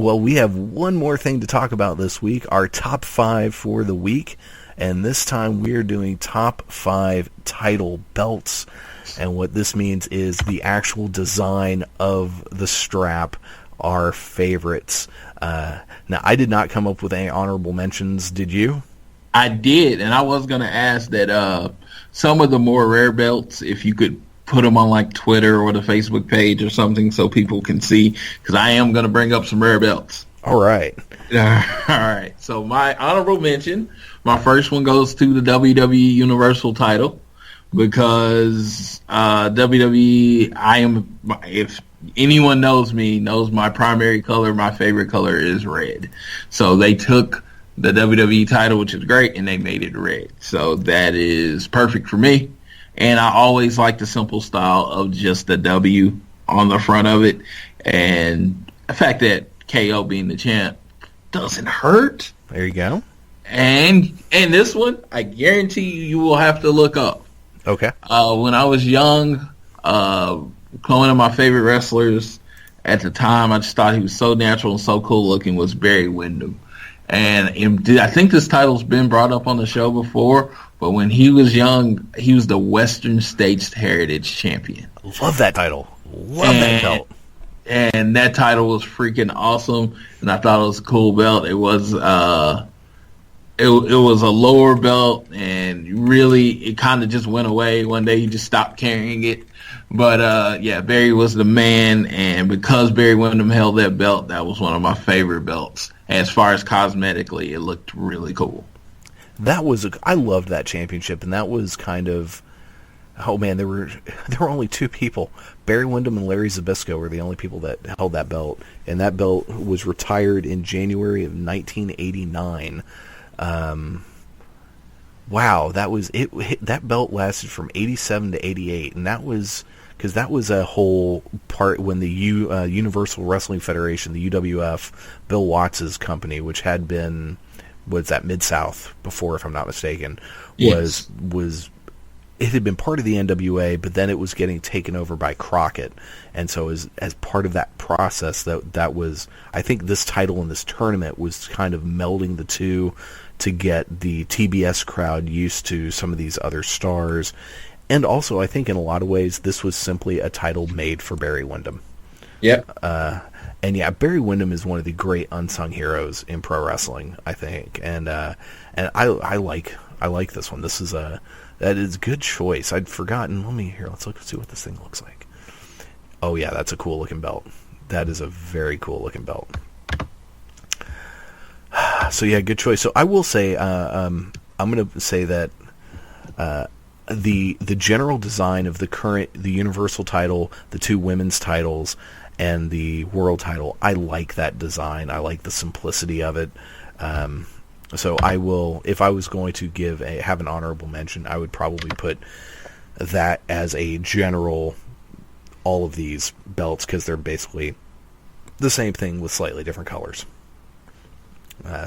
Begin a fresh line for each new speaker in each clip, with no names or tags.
Well, we have one more thing to talk about this week, our top 5 for the week. And this time we are doing top 5 title belts. And what this means is the actual design of the strap, our favorites. Now, I did not come up with any honorable mentions. Did you?
I did, and I was going to ask that some of the more rare belts, if you could put them on like Twitter or the Facebook page or something so people can see, because I am going to bring up some rare belts.
All right.
All right. So my honorable mention, my first one goes to the WWE Universal title because WWE, if anyone knows me, knows my primary color, my favorite color is red. So they took the WWE title, which is great, and they made it red. So that is perfect for me. And I always like the simple style of just the W on the front of it. And the fact that KO being the champ doesn't hurt.
There you go.
And this one, I guarantee you will have to look up.
Okay.
When I was young, one of my favorite wrestlers at the time, I just thought he was so natural and so cool looking, was Barry Windham. And I think this title's been brought up on the show before, but when he was young, he was the Western States Heritage Champion.
Love that title. Love that belt.
And that title was freaking awesome, and I thought it was a cool belt. It was it was a lower belt, and really it kind of just went away. One day he just stopped carrying it. But, yeah, Barry was the man, and because Barry Windham held that belt, that was one of my favorite belts. As far as cosmetically, it looked really cool.
I loved that championship, and that was kind of, oh man, there were only 2 people. Barry Windham and Larry Zbyszko were the only people that held that belt, and that belt was retired in January of 1989. Wow, that was it. That belt lasted from 87 to 88, and that was because that was a whole part when the Universal Wrestling Federation, the UWF, Bill Watts's company, which had been, was that Mid-South before, if I'm not mistaken, was it had been part of the NWA, but then it was getting taken over by Crockett, and so as part of that process, that was, I think this title in this tournament was kind of melding the two to get the TBS crowd used to some of these other stars. And also, I think in a lot of ways, this was simply a title made for Barry Windham.
Yep.
And yeah, Barry Windham is one of the great unsung heroes in pro wrestling, I think. And I like this one. That is a good choice. I'd forgotten. Let's see what this thing looks like. Oh yeah, that's a cool looking belt. That is a very cool looking belt. So yeah, good choice. So I will say, I'm going to say that the general design of the Universal title, the 2 women's titles, and the World title, I like that design. I like the simplicity of it. So I will, if I was going to have an honorable mention, I would probably put that as a general, all of these belts, because they're basically the same thing with slightly different colors.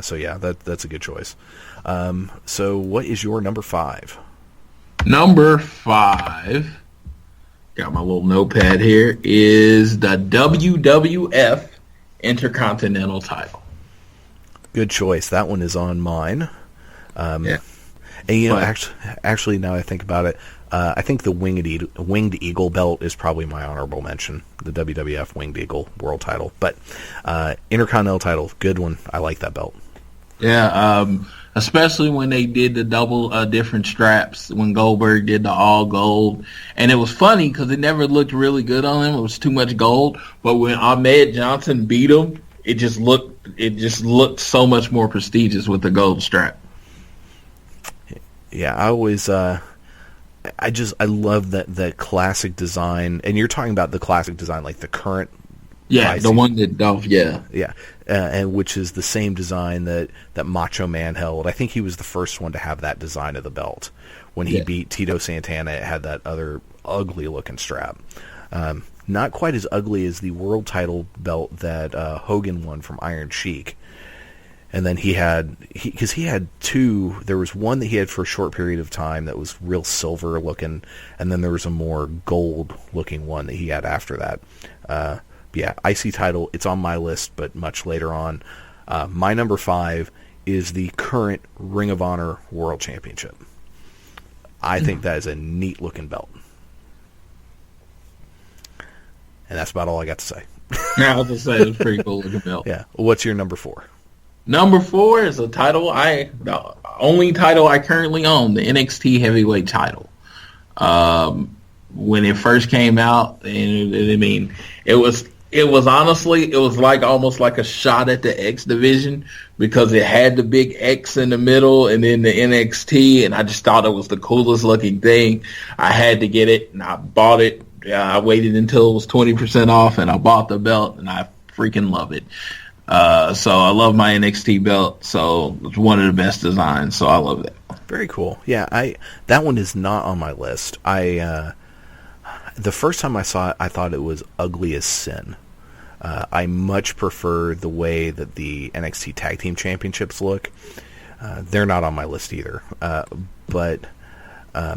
So yeah, that's a good choice. So what is your number 5?
Number 5, got my little notepad here, is the WWF Intercontinental title.
Good choice. That one is on mine.
Yeah.
And actually, now I think about it, I think the Winged Eagle belt is probably my honorable mention. The WWF Winged Eagle World title, but Intercontinental title, good one. I like that belt.
Yeah, especially when they did the double different straps. When Goldberg did the all gold, and it was funny because it never looked really good on him. It was too much gold. But when Ahmed Johnson beat him, it just looked so much more prestigious with the gold strap.
Yeah, I always I love that classic design, and you're talking about the classic design, like the current.
Yeah, the one that Dolph. Yeah,
and which is the same design that Macho Man held. I think he was the first one to have that design of the belt. When he beat Tito Santana, it had that other ugly looking strap. Not quite as ugly as the world title belt that Hogan won from Iron Sheik. And then he had 2. There was one that he had for a short period of time that was real silver looking, and then there was a more gold looking one that he had after that. Yeah, IC title, it's on my list, but much later on. My number 5 is the current Ring of Honor World Championship. I think that is a neat looking belt. And that's about all I got to say.
Yeah, I was going to say, it's pretty cool looking belt.
Yeah. What's your number 4?
Number 4 is a title the only title I currently own, the NXT Heavyweight Title. When it first came out, and I mean, it was honestly, it was like almost like a shot at the X division because it had the big X in the middle and then the NXT, and I just thought it was the coolest looking thing. I had to get it, and I bought it. I waited until it was 20% off, and I bought the belt, and I freaking love it. So I love my NXT belt. So it's one of the best designs. So I love that.
Very cool. Yeah, that one is not on my list. The first time I saw it, I thought it was ugly as sin. I much prefer the way that the NXT Tag Team Championships look. They're not on my list either. But I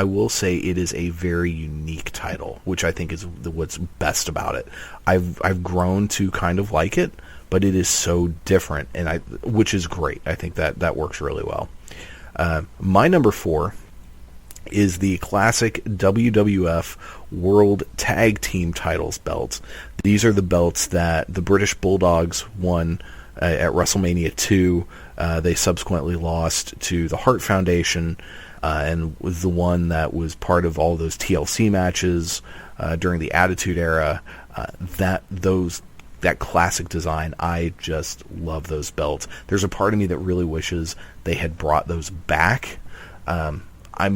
will say it is a very unique title, which I think is what's best about it. I've grown to kind of like it, but it is so different, which is great. I think that works really well. My number 4 is the classic WWF World Tag Team Titles belts. These are the belts that the British Bulldogs won at WrestleMania 2. They subsequently lost to the Hart Foundation, and was the one that was part of all those TLC matches during the Attitude Era. That classic design, I just love those belts. There's a part of me that really wishes they had brought those back. I'm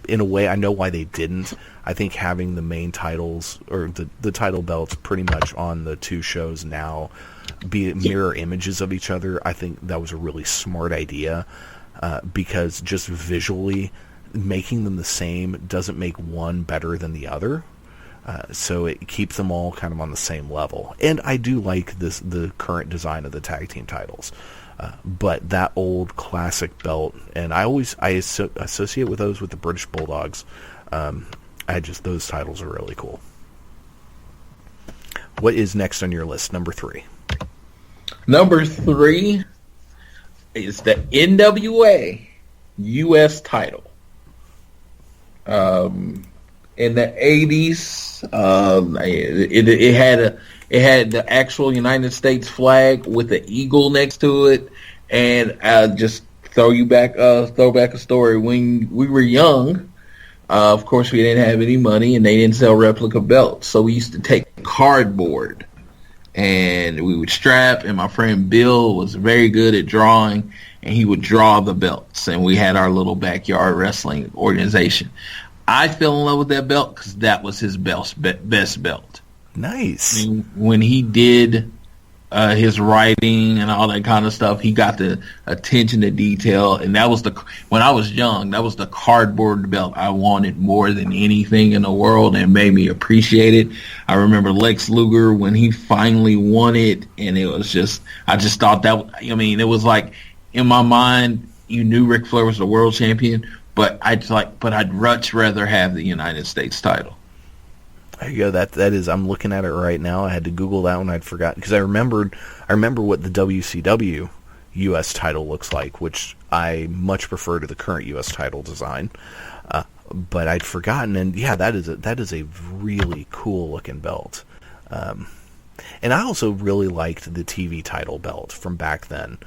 in a way, I know why they didn't. I think having the main titles or the title belts pretty much on the two shows now be mirror images of each other, I think that was a really smart idea, because just visually making them the same doesn't make one better than the other. So it keeps them all kind of on the same level. And I do like the current design of the tag team titles. But that old classic belt, and I associate with those with the British Bulldogs. Those titles are really cool. What is next on your list? Number 3.
Number 3 is the NWA US title. In the 80s, it had the actual United States flag with the eagle next to it, and just throw back a story. When we were young, of course, we didn't have any money, and they didn't sell replica belts, so we used to take cardboard, and we would strap. And my friend Bill was very good at drawing, and he would draw the belts, and we had our little backyard wrestling organization. I fell in love with that belt because that was his best belt.
Nice.
I mean, when he did his writing and all that kind of stuff, he got the attention to detail, and that was when I was young, that was the cardboard belt I wanted more than anything in the world, and made me appreciate it. I remember Lex Luger when he finally won it, and it was I just thought that, I mean, it was like, in my mind, you knew Ric Flair was the world champion, but I'd much rather have the United States title.
There you go. That is. I'm looking at it right now. I had to Google that one. I'd forgotten because I remember what the WCW U.S. title looks like, which I much prefer to the current U.S. title design. But I'd forgotten, and yeah, that is a really cool looking belt. And I also really liked the TV title belt from back then,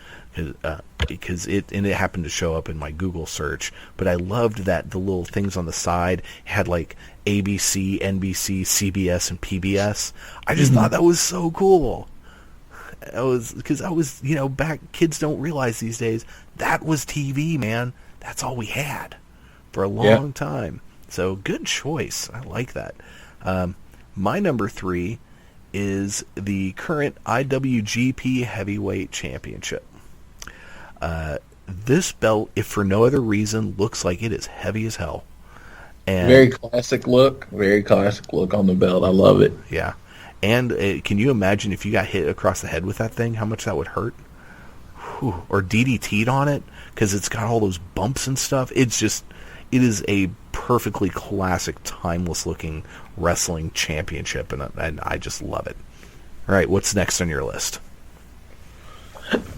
because it happened to show up in my Google search. But I loved that the little things on the side had like ABC, NBC, CBS, and PBS. I just thought that was so cool. Because back, kids don't realize these days that was TV, man. That's all we had for a long time. So good choice. I like that. My number 3 is the current IWGP Heavyweight Championship. This belt, if for no other reason, looks like it is heavy as hell. And
very classic look on the belt. I love it.
Yeah. And can you imagine if you got hit across the head with that thing, how much that would hurt? Whew. Or DDT'd on it, because it's got all those bumps and stuff. It is a perfectly classic, timeless-looking wrestling championship, and I just love it. All right, what's next on your list?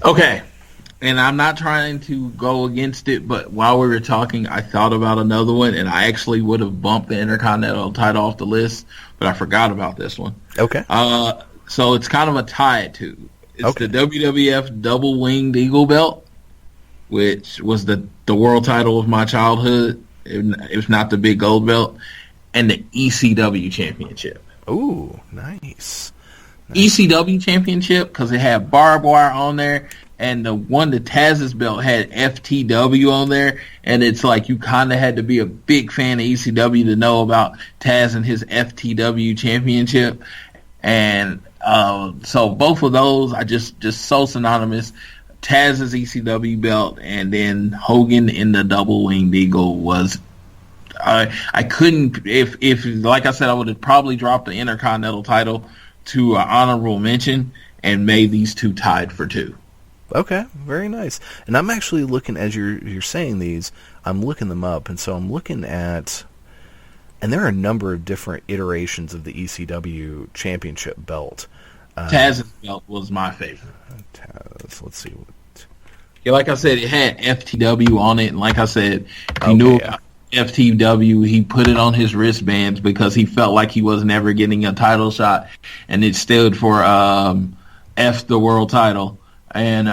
Okay, and I'm not trying to go against it, but while we were talking, I thought about another one, and I actually would have bumped the Intercontinental title off the list, but I forgot about this one.
Okay.
So it's kind of a tie at two. It's
Okay.
the WWF Double Winged Eagle Belt, which was the world title of my childhood. It was not the big gold belt, and the ECW Championship.
Ooh, nice.
ECW Championship because it had barbed wire on there, and the one, the Taz's belt, had FTW on there, and it's like you kind of had to be a big fan of ECW to know about Taz and his FTW Championship, and so both of those are just so synonymous. Taz's ECW belt, and then Hogan in the Double Winged Eagle was. I couldn't, if like I said, I would have probably dropped the Intercontinental title to an honorable mention and made these two tied for two.
Okay, very nice. And I'm actually looking, as you're saying these, I'm looking them up, and so I'm looking at, and there are a number of different iterations of the ECW Championship belt.
Taz's belt was my favorite.
Taz, let's see.
Yeah, like I said, it had FTW on it, and like I said, he knew about FTW. He put it on his wristbands because he felt like he was never getting a title shot, and it stood for F the world title, and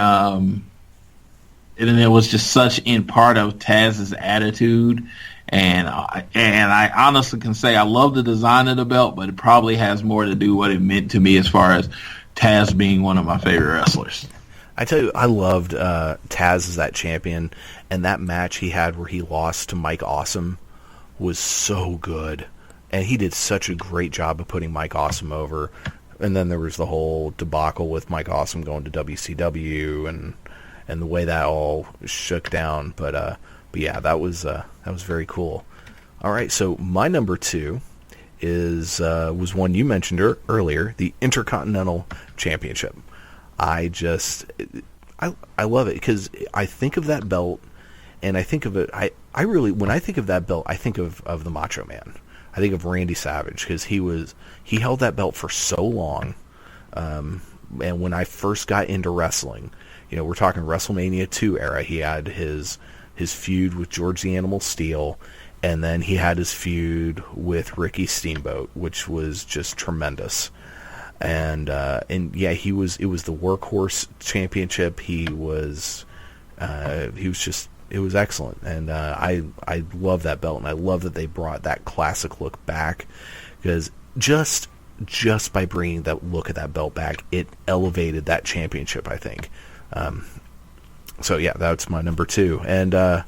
it was just such in part of Taz's attitude, and I honestly can say I love the design of the belt, but it probably has more to do what it meant to me as far as Taz being one of my favorite wrestlers.
I tell you, I loved Taz as that champion, and that match he had where he lost to Mike Awesome was so good, and he did such a great job of putting Mike Awesome over. And then there was the whole debacle with Mike Awesome going to WCW, and the way that all shook down. But yeah, that was very cool. All right, so my number two was one you mentioned earlier, the Intercontinental Championship. I love it because I think of that belt, and I think of it. I really, when I think of that belt, I think of the Macho Man. I think of Randy Savage because he held that belt for so long. And when I first got into wrestling, we're talking WrestleMania 2 era. He had his feud with George the Animal Steele, and then he had his feud with Ricky Steamboat, which was just tremendous. And yeah, it was the workhorse championship. It was excellent, and I love that belt, and I love that they brought that classic look back, because just by bringing that look of that belt back, it elevated that championship, I think. So yeah, that's my number two. And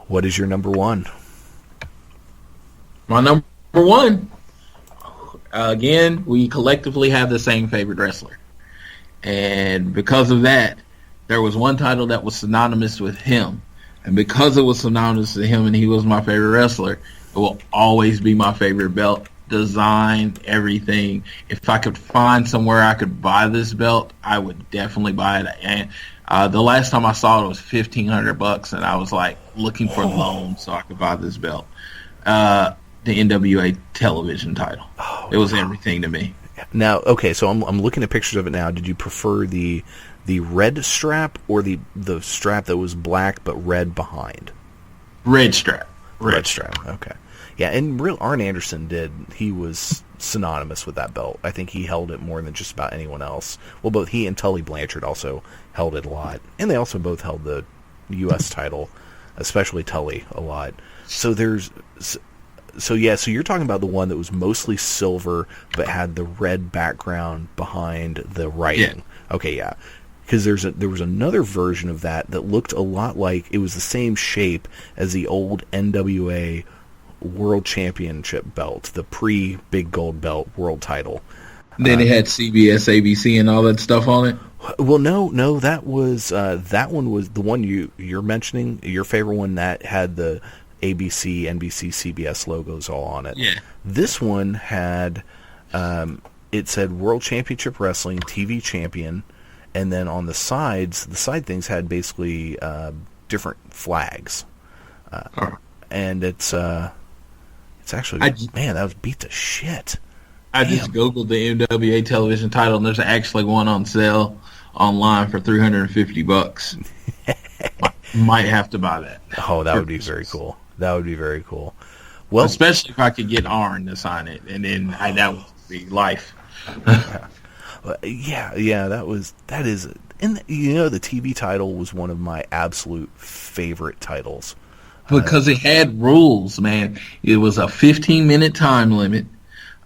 what is your number one?
My number one. Again, we collectively have the same favorite wrestler. And because of that, there was one title that was synonymous with him. And because it was synonymous with him and he was my favorite wrestler, it will always be my favorite belt. Design, everything. If I could find somewhere I could buy this belt, I would definitely buy it. And the last time I saw it was $1,500, and I was like looking for loans so I could buy this belt. The NWA television title. It was everything to me.
Now, okay, so I'm looking at pictures of it now. Did you prefer the red strap or the strap that was black but red behind?
Red strap.
Red strap. Okay. Yeah, and Arn Anderson did. He was synonymous with that belt. I think he held it more than just about anyone else. Well, both he and Tully Blanchard also held it a lot, and they also both held the U.S. title, especially Tully, a lot. So you're talking about the one that was mostly silver but had the red background behind the writing. Yeah. Okay, yeah. Because there was another version of that looked a lot like, it was the same shape as the old NWA World Championship belt, the pre-Big Gold Belt world title.
Then it had CBS, ABC, and all that stuff on it?
Well, no, that one was the one you're mentioning, your favorite one, that had the ABC, NBC, CBS logos all on it.
Yeah.
This one had, it said World Championship Wrestling, TV Champion, and then on the side things had basically different flags. and it's actually, man, that was beat to shit.
I just Googled the NWA television title, and there's actually one on sale online for $350. Might have to buy that.
Oh, that would be very cool. That would be very cool. Well,
especially if I could get Arn to sign it, and then that would be life.
Yeah, that is, and the TV title was one of my absolute favorite titles.
Because it had rules, man. It was a 15-minute time limit.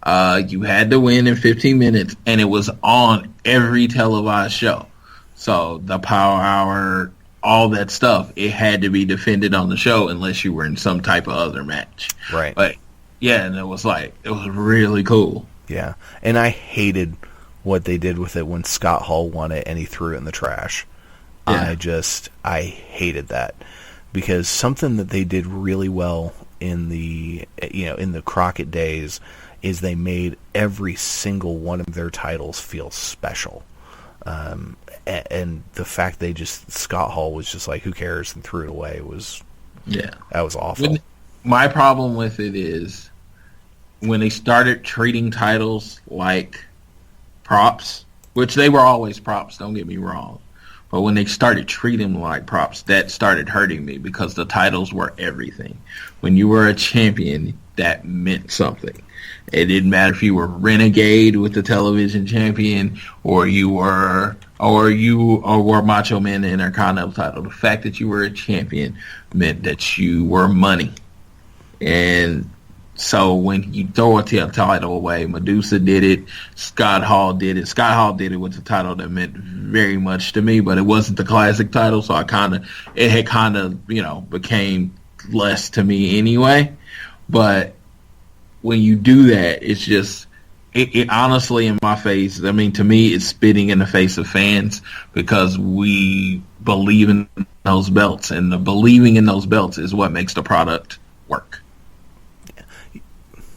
You had to win in 15 minutes, and it was on every televised show. So the Power Hour, all that stuff, it had to be defended on the show unless you were in some type of other match.
Right.
But yeah, and it was really cool.
Yeah, and I hated what they did with it when Scott Hall won it and he threw it in the trash. Yeah. I hated that, because something that they did really well in the Crockett days is they made every single one of their titles feel special. And the fact Scott Hall was just like, who cares, and threw it away that was awful.
My problem with it is when they started treating titles like props, which they were always props, don't get me wrong. But when they started treating them like props, that started hurting me, because the titles were everything. When you were a champion, that meant something. It didn't matter if you were Renegade with the television champion, or were Macho Man the Intercontinental title. The fact that you were a champion meant that you were money. And so when you throw a title away, Medusa did it, Scott Hall did it. Scott Hall did it with the title that meant very much to me, but it wasn't the classic title, so it became less to me anyway. But when you do that, it's just, it honestly, in my face, I mean, to me, it's spitting in the face of fans, because we believe in those belts, and the believing in those belts is what makes the product work.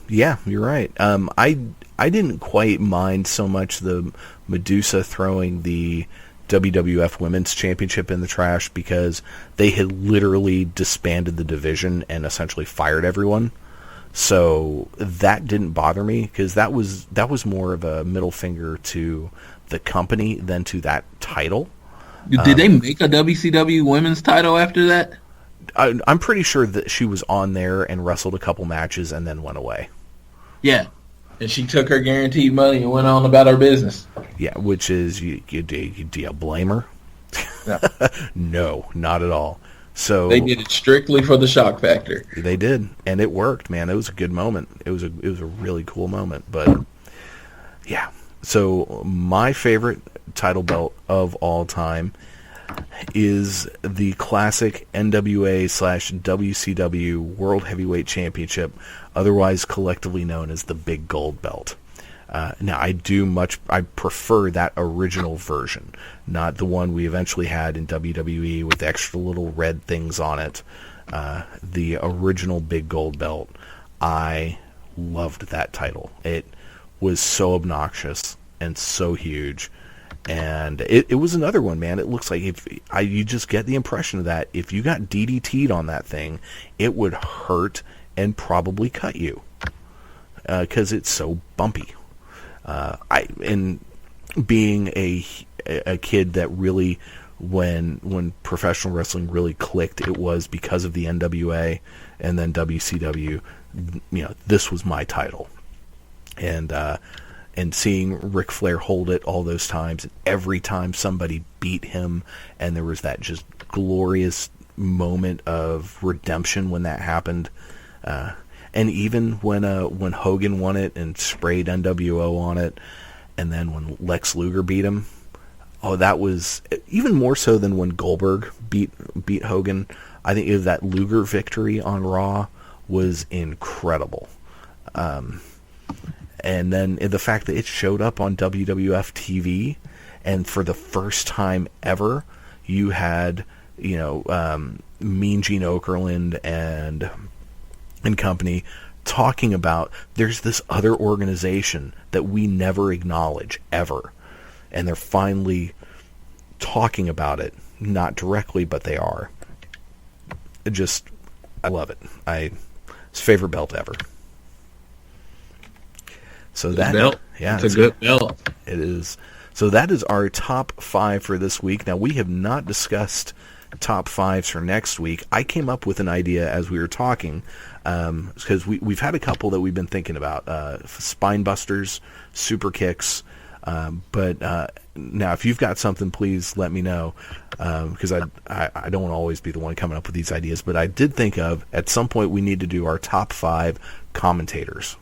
Yeah, you're right. I didn't quite mind so much the Medusa throwing the WWF Women's Championship in the trash, because they had literally disbanded the division and essentially fired everyone. So that didn't bother me, because that was more of a middle finger to the company than to that title.
Did they make a WCW Women's title after that?
I'm pretty sure that she was on there and wrestled a couple matches and then went away.
Yeah, and she took her guaranteed money and went on about her business.
Yeah, which is, do you blame her?
No.
No, not at all. So
they did it strictly for the shock factor.
They did, and it worked, man. It was a good moment. It was a really cool moment. But yeah, so my favorite title belt of all time is the classic NWA/WCW World Heavyweight Championship, otherwise collectively known as the Big Gold Belt. Now, I prefer that original version, not the one we eventually had in WWE with extra little red things on it. The original Big Gold Belt, I loved that title. It was so obnoxious and so huge. And it was another one, man. It looks like you just get the impression of that if you got DDT'd on that thing, it would hurt and probably cut you, because it's so bumpy. And being a kid that really, when professional wrestling really clicked, it was because of the NWA and then WCW. This was my title, and seeing Ric Flair hold it all those times, and every time somebody beat him, and there was that just glorious moment of redemption when that happened. And even when Hogan won it and sprayed NWO on it, and then when Lex Luger beat him, that was even more so than when Goldberg beat Hogan. I think that Luger victory on Raw was incredible. And then the fact that it showed up on WWF TV, and for the first time ever, you had Mean Gene Okerlund and company talking about there's this other organization that we never acknowledge ever, and they're finally talking about it, not directly, but they are. Just I love it. It's his favorite belt ever. So
Good
that
belt.
Yeah,
it's a good belt.
It is. So that is our top 5 for this week. Now, we have not discussed top 5s for next week. I came up with an idea as we were talking, because we've had a couple that we've been thinking about, spine busters, super kicks, but now if you've got something, please let me know, because I don't want to always be the one coming up with these ideas, but I did think of, at some point, we need to do our top 5 commentators.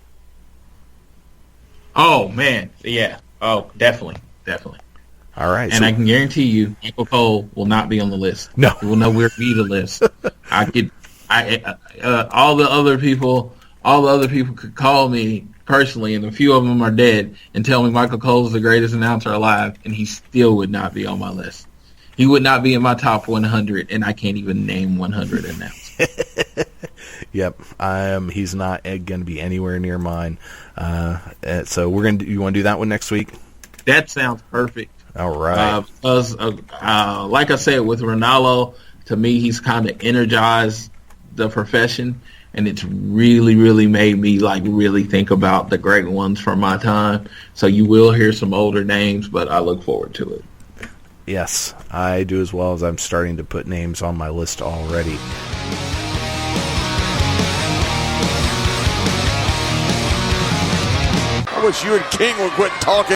Oh, man. Yeah. Oh, definitely.
All right.
And I can guarantee you, Michael Cole will not be on the list.
No.
He will nowhere be the list. All the other people could call me personally, and a few of them are dead, and tell me Michael Cole is the greatest announcer alive, and he still would not be on my list. He would not be in my top 100, and I can't even name 100 announcers.
Yep, he's not going to be anywhere near mine. So you want to do that one next week?
That sounds perfect.
All right.
Because, like I said, with Ronaldo, to me, he's kind of energized the profession, and it's really, really made me really think about the great ones from my time. So you will hear some older names, but I look forward to it.
Yes, I do as well, as I'm starting to put names on my list already.
I wish you and King would quit talking.